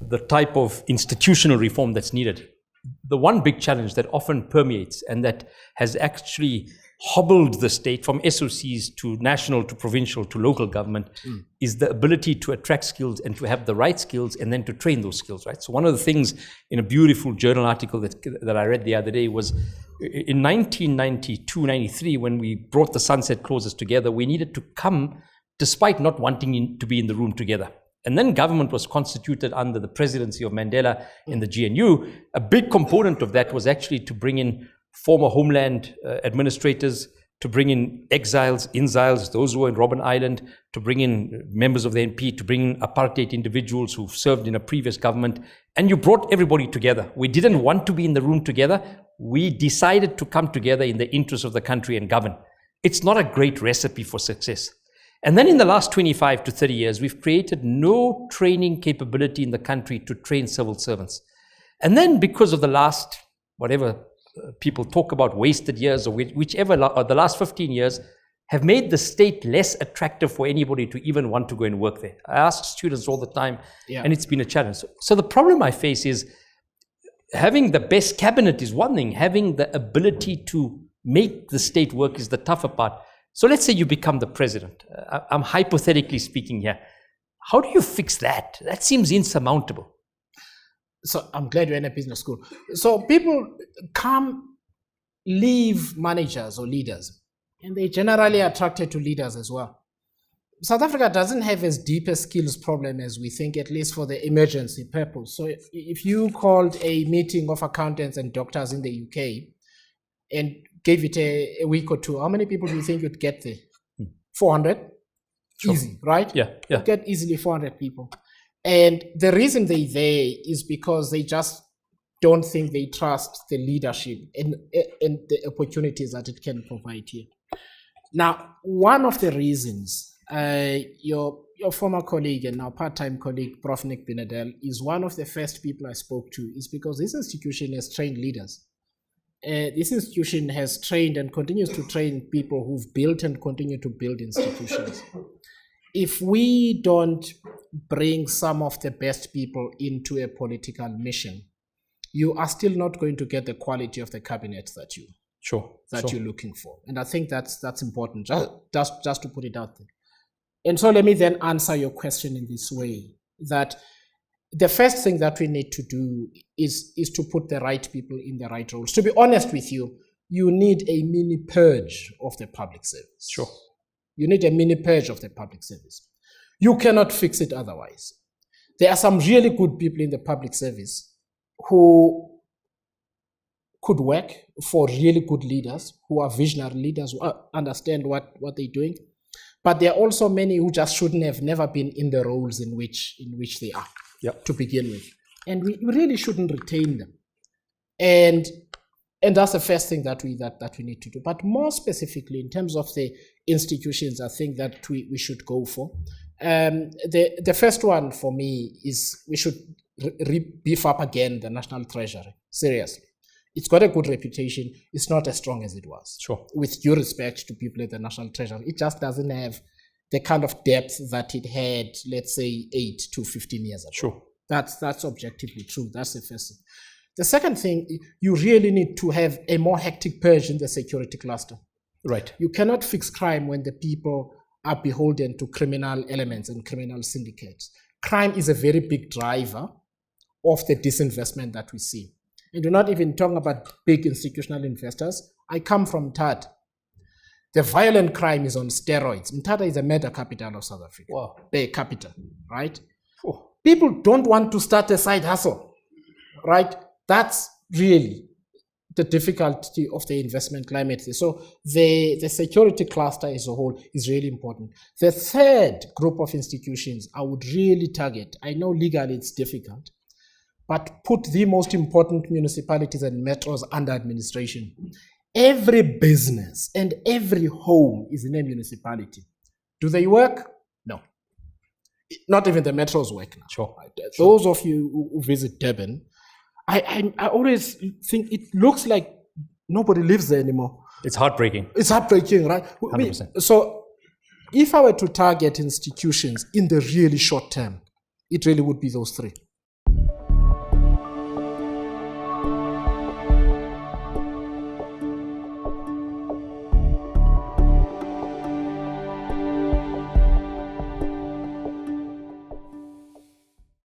the type of institutional reform that's needed, the one big challenge that often permeates and that has actually hobbled the state from SOCs to national to provincial to local government is the ability to attract skills and to have the right skills and then to train those skills, right? So one of the things in a beautiful journal article that I read the other day was in 1992-93, when we brought the sunset clauses together, we needed to come despite not wanting to be in the room together. And then government was constituted under the presidency of Mandela in the GNU. A big component of that was actually to bring in former homeland administrators, to bring in exiles, those who were in Robben Island, to bring in members of the NP, to bring in apartheid individuals who've served in a previous government. And you brought everybody together. We didn't want to be in the room together. We decided to come together in the interest of the country and govern. It's not a great recipe for success. And then in the last 25 to 30 years, we've created no training capability in the country to train civil servants. And then because of the last, whatever people talk about, wasted years or whichever, or the last 15 years, have made the state less attractive for anybody to even want to go and work there. I ask students all the time, and it's been a challenge. So the problem I face is having the best cabinet is one thing, having the ability to make the state work is the tougher part. So let's say you become the president. I'm hypothetically speaking here. How do you fix that? That seems insurmountable. So I'm glad you're in a business school. So people leave managers or leaders, and they're generally attracted to leaders as well. South Africa doesn't have as deep a skills problem as we think, at least for the emergency purpose. So if you called a meeting of accountants and doctors in the UK and gave it a week or two, how many people do you think you'd get there? 400? Sure. Easy, right? Yeah. You'd get easily 400 people. And the reason they're there is because they just don't think they trust the leadership and the opportunities that it can provide here. Now, one of the reasons your former colleague and now part-time colleague, Prof. Nick Binadel, is one of the first people I spoke to is because this institution has trained leaders. This institution has trained and continues to train people who've built and continue to build institutions. If we don't bring some of the best people into a political mission, you are still not going to get the quality of the cabinet that you're looking for. And I think that's important, just to put it out there. And so let me then answer your question in this way, that the first thing that we need to do is to put the right people in the right roles. To be honest with you, you need a mini purge of the public service. Sure. You need a mini purge of the public service. You cannot fix it otherwise. There are some really good people in the public service who could work for really good leaders, who are visionary leaders, who understand what they're doing. But there are also many who just shouldn't have never been in the roles in which they are to begin with. And we really shouldn't retain them. And that's the first thing that we need to do. But more specifically, in terms of the institutions, I think that we should go for. The first one for me is we should beef up again the National Treasury. Seriously. It's got a good reputation. It's not as strong as it was. Sure. With due respect to people at the National Treasury, it just doesn't have the kind of depth that it had, let's say, 8 to 15 years ago. Sure. That's objectively true. That's the first thing. The second thing, you really need to have a more hectic purge in the security cluster. Right. You cannot fix crime when the people are beholden to criminal elements and criminal syndicates. Crime is a very big driver of the disinvestment that we see. And we're not even talking about big institutional investors. I come from Mthatha. The violent crime is on steroids. Mthatha is a murder capital of South Africa. Wow. The capital, right? Oh. People don't want to start a side hustle, right? That's really the difficulty of the investment climate. So the security cluster as a whole is really important. The third group of institutions I would really target, I know legally it's difficult, but put the most important municipalities and metros under administration. Every business and every home is in a municipality. Do they work? No. Not even the metros work now. Sure. Those of you who visit Durban, I always think it looks like nobody lives there anymore. It's heartbreaking. It's heartbreaking, right? 100%. So if I were to target institutions in the really short term, it really would be those three.